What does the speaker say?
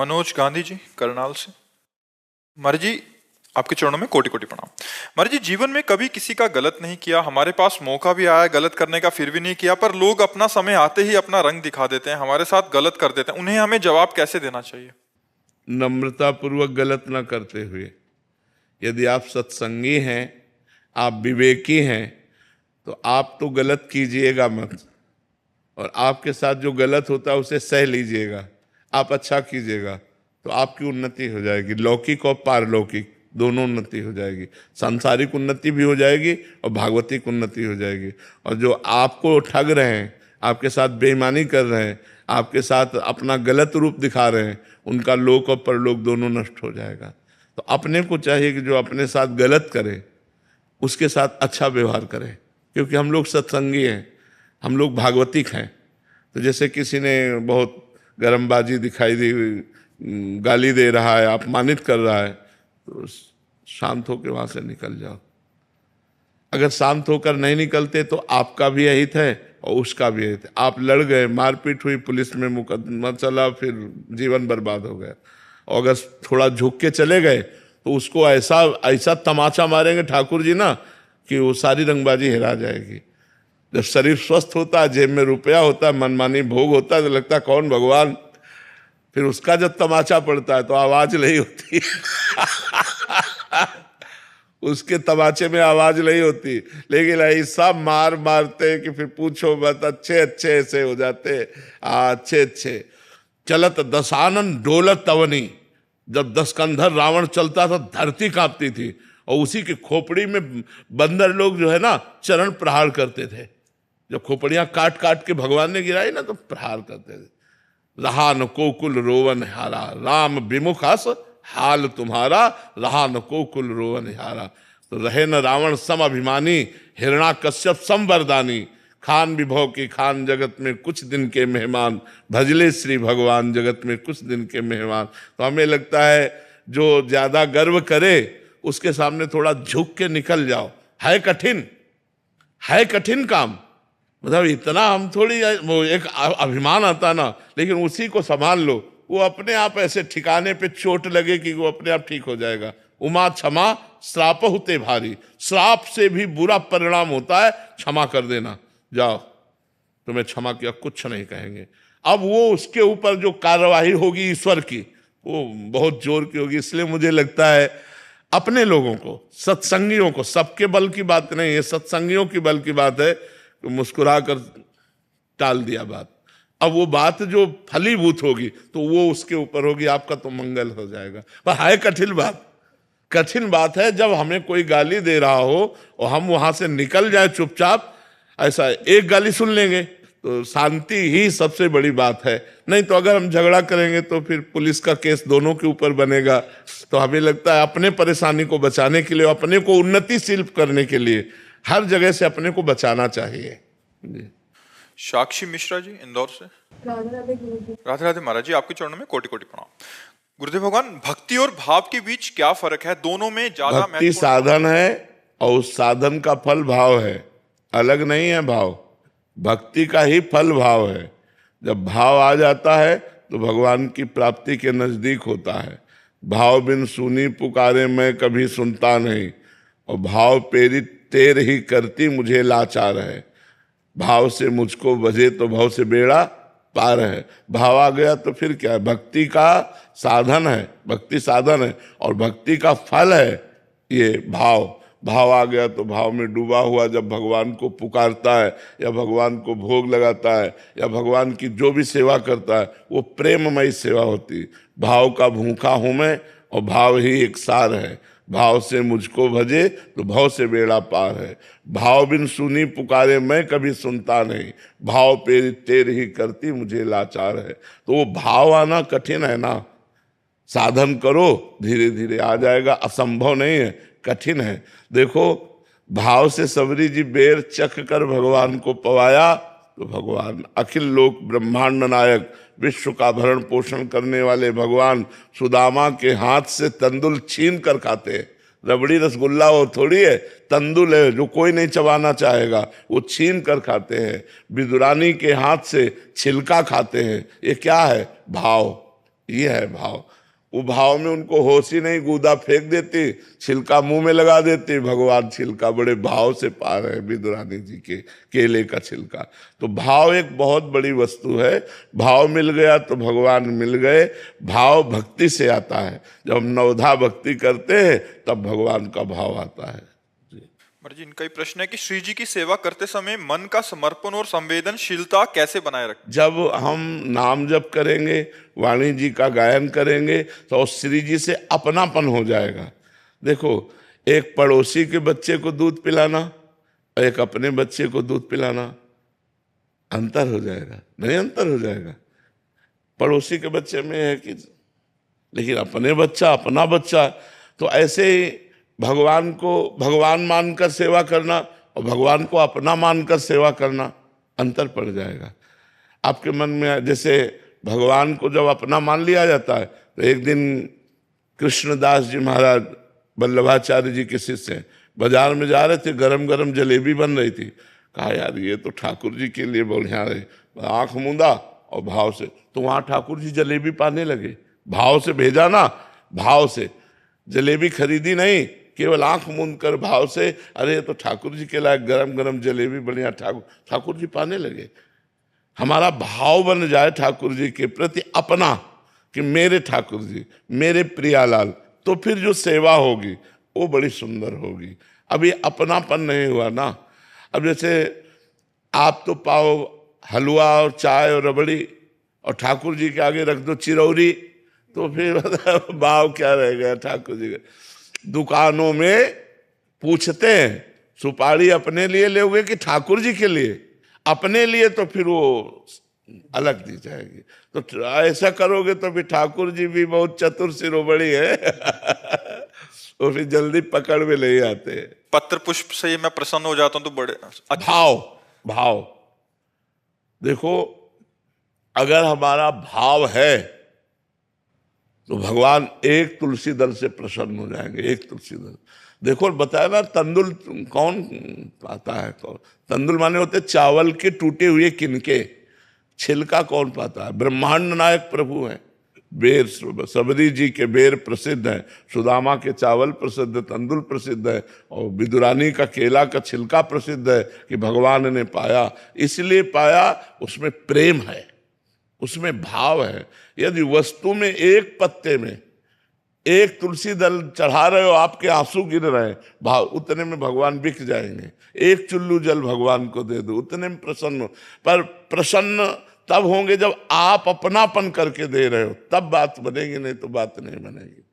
मनोज गांधी जी करनाल से। मर जी, आपके चरणों में कोटि कोटि प्रणाम। मर जी, जीवन में कभी किसी का गलत नहीं किया, हमारे पास मौका भी आया गलत करने का, फिर भी नहीं किया, पर लोग अपना समय आते ही अपना रंग दिखा देते हैं, हमारे साथ गलत कर देते हैं। उन्हें हमें जवाब कैसे देना चाहिए? नम्रता पूर्वक गलत ना करते हुए। यदि आप सत्संगी हैं, आप विवेकी हैं, तो आप तो गलत कीजिएगा मत, और आपके साथ जो गलत होता है उसे सह लीजिएगा। आप अच्छा कीजिएगा तो आपकी उन्नति हो जाएगी, लौकिक और पारलौकिक दोनों उन्नति हो जाएगी। सांसारिक उन्नति भी हो जाएगी और भागवतिक उन्नति हो जाएगी। और जो आपको ठग रहे हैं, आपके साथ बेईमानी कर रहे हैं, आपके साथ अपना गलत रूप दिखा रहे हैं, उनका लोक और परलोक दोनों नष्ट हो जाएगा। तो अपने को चाहिए कि जो अपने साथ गलत करे उसके साथ अच्छा व्यवहार करें, क्योंकि हम लोग सत्संगी हैं, हम लोग भागवतिक हैं। तो जैसे किसी ने बहुत गरमबाजी दिखाई दी, गाली दे रहा है, अपमानित कर रहा है, तो शांत होकर वहां से निकल जाओ। अगर शांत होकर नहीं निकलते तो आपका भी अहित है और उसका भी अहित है। आप लड़ गए, मारपीट हुई, पुलिस में मुकदमा चला, फिर जीवन बर्बाद हो गया। और अगर थोड़ा झुक के चले गए तो उसको ऐसा ऐसा तमाचा मारेंगे ठाकुर जी ना कि वो सारी रंगबाजी हिरा जाएगी। जब शरीर स्वस्थ होता है, जेब में रुपया होता है, मनमानी भोग होता है, तो लगता है कौन भगवान। फिर उसका जब तमाचा पड़ता है तो आवाज नहीं होती उसके तमाचे में आवाज नहीं होती, लेकिन ऐसा मार मारते कि फिर पूछो मत। अच्छे अच्छे ऐसे हो जाते, अच्छे अच्छे। चलत दशानन डोलत तवनी, जब 10 कंधर रावण चलता था धरती कांपती थी, और उसी की खोपड़ी में बंदर लोग जो है ना चरण प्रहार करते थे। जब खोपड़ियां काट काट के भगवान ने गिराई ना तो प्रहार करते थे। रहा न कोकुल रोवन हारा, राम विमुखास हाल तुम्हारा, रहा न कोकुल रोवन हारा। तो रहे न रावण सम अभिमानी, हिरणा कश्यप सम वरदानी, खान विभव की खान जगत में कुछ दिन के मेहमान, भजले श्री भगवान जगत में कुछ दिन के मेहमान। तो हमें लगता है जो ज्यादा गर्व करे उसके सामने थोड़ा झुक के निकल जाओ। है कठिन काम, मतलब इतना हम थोड़ी, वो एक अभिमान आता ना, लेकिन उसी को संभाल लो, वो अपने आप ऐसे ठिकाने पे चोट लगे कि वो अपने आप ठीक हो जाएगा। उमा क्षमा श्राप होते भारी, श्राप से भी बुरा परिणाम होता है क्षमा कर देना। जाओ, तुम्हें क्षमा किया, कुछ नहीं कहेंगे। अब वो उसके ऊपर जो कार्यवाही होगी ईश्वर की, वो बहुत जोर की होगी। इसलिए मुझे लगता है अपने लोगों को, सत्संगियों को, सबके बल की बात नहीं है, सत्संगियों की बल की बात है, तो मुस्कुरा कर टाल दिया बात। अब वो बात जो फलीभूत होगी तो वो उसके ऊपर होगी, आपका तो मंगल हो जाएगा। पर है कठिन बात है जब हमें कोई गाली दे रहा हो और हम वहां से निकल जाए चुपचाप। ऐसा एक गाली सुन लेंगे तो शांति ही सबसे बड़ी बात है। नहीं तो अगर हम झगड़ा करेंगे तो फिर पुलिस का केस दोनों के ऊपर बनेगा। तो हमें लगता है अपने परेशानी को बचाने के लिए, अपने को उन्नतिशील करने के लिए हर जगह से अपने को बचाना चाहिए जी। साक्षी मिश्रा जी इंदौर से। राधे राधे महाराज जी, आपके चरणों में कोटि कोटि प्रणाम। गुरुदेव भगवान, भक्ति और भाव के बीच क्या फर्क है? दोनों में ज्यादा भक्ति साधन है और उस साधन का फल भाव है, अलग नहीं है। भाव भक्ति का ही फल भाव है। जब भाव आ जाता है तो भगवान की प्राप्ति के नजदीक होता है। भाव बिन सुनी पुकारे मैं कभी सुनता नहीं, और भाव प्रेरित तेर ही करती मुझे लाचार है। भाव से मुझको बजे तो भाव से बेड़ा पार है। भाव आ गया तो फिर क्या है? भक्ति का साधन है, भक्ति साधन है, और भक्ति का फल है ये भाव। भाव आ गया तो भाव में डूबा हुआ जब भगवान को पुकारता है या भगवान को भोग लगाता है या भगवान की जो भी सेवा करता है वो प्रेममयी सेवा होती है। भाव का भूखा हूं मैं और भाव ही एक सार है। भाव से मुझको भजे तो भाव से बेड़ा पार है। भाव बिन सुनी पुकारे मैं कभी सुनता नहीं, भाव पे तेर ही करती मुझे लाचार है। तो वो भाव आना कठिन है ना, साधन करो धीरे धीरे आ जाएगा। असंभव नहीं है, कठिन है। देखो, भाव से सबरी जी बेर चख कर भगवान को पवाया तो भगवान अखिल लोक ब्रह्मांड नायक, विश्व का भरण पोषण करने वाले भगवान सुदामा के हाथ से तंदुल छीन कर खाते हैं। रबड़ी रसगुल्ला वो थोड़ी है, तंदुल है जो कोई नहीं चबाना चाहेगा, वो छीन कर खाते हैं। विदुरानी के हाथ से छिलका खाते हैं। ये क्या है? भाव। ये है भाव। वो भाव में उनको होश ही नहीं, गूदा फेंक देती, छिलका मुंह में लगा देती, भगवान छिलका बड़े भाव से पा रहे हैं विदुरानी जी के केले का छिलका। तो भाव एक बहुत बड़ी वस्तु है। भाव मिल गया तो भगवान मिल गए। भाव भक्ति से आता है। जब हम नवधा भक्ति करते हैं तब भगवान का भाव आता है। महाराज जी, इनका ही प्रश्न है कि श्री जी की सेवा करते समय मन का समर्पण और संवेदनशीलता कैसे बनाए रखें? जब हम नाम जप करेंगे, वाणी जी का गायन करेंगे तो श्री जी से अपनापन हो जाएगा। देखो, एक पड़ोसी के बच्चे को दूध पिलाना और एक अपने बच्चे को दूध पिलाना, अंतर हो जाएगा? नहीं, अंतर हो जाएगा। पड़ोसी के बच्चे में है कि, लेकिन अपने बच्चा, अपना बच्चा, तो ऐसे ही भगवान को भगवान मानकर सेवा करना और भगवान को अपना मानकर सेवा करना, अंतर पड़ जाएगा। आपके मन में जैसे भगवान को जब अपना मान लिया जाता है, तो एक दिन कृष्णदास जी महाराज वल्लभाचार्य जी के शिष्य हैं, बाजार में जा रहे थे, गरम गरम जलेबी बन रही थी। कहा यार ये तो ठाकुर जी के लिए बढ़िया रहे, आंख मूंदा और भाव से, तो वहां ठाकुर जी जलेबी पाने लगे। भाव से भेजा ना, भाव से, जलेबी खरीदी नहीं, केवल आंख मूंद कर भाव से, अरे ये तो ठाकुर जी के लायक गरम गरम जलेबी बढ़िया, ठाकुर जी पाने लगे। हमारा भाव बन जाए ठाकुर जी के प्रति अपना, कि मेरे ठाकुर जी, मेरे प्रियालाल, तो फिर जो सेवा होगी वो बड़ी सुंदर होगी। अब ये अपनापन नहीं हुआ ना। अब जैसे आप तो पाओ हलवा और चाय और रबड़ी और ठाकुर जी के आगे रख दो चिरौरी, तो फिर भाव क्या रह गया ठाकुर जी का। दुकानों में पूछते हैं सुपारी अपने लिए लोगे कि ठाकुर जी के लिए? अपने लिए तो फिर वो अलग दी जाएगी। तो ऐसा करोगे तो फिर ठाकुर जी भी बहुत चतुर शिरोमणि है वो फिर जल्दी पकड़ में नहीं आते। पत्र पुष्प से मैं प्रसन्न हो जाता हूं तो बड़े भाव देखो, अगर हमारा भाव है तो भगवान एक तुलसी दल से प्रसन्न हो जाएंगे। एक तुलसी दल, देखो बताया ना, तंदुल कौन पाता है? कौन? तंदुल माने होते चावल के टूटे हुए किनके, छिलका कौन पाता है? ब्रह्मांड नायक प्रभु हैं। बेर, सबरी जी के बेर प्रसिद्ध है, सुदामा के चावल प्रसिद्ध, तंदुल प्रसिद्ध है, और विदुरानी का केला का छिलका प्रसिद्ध है कि भगवान ने पाया। इसलिए पाया, उसमें प्रेम है, उसमें भाव है। यदि वस्तु में एक पत्ते में एक तुलसी दल चढ़ा रहे हो, आपके आंसू गिर रहे हैं, भाव उतने में भगवान बिक जाएंगे। एक चुल्लू जल भगवान को दे दो, उतने में प्रसन्न हो। पर प्रसन्न तब होंगे जब आप अपनापन करके दे रहे हो, तब बात बनेगी, नहीं तो बात नहीं बनेगी।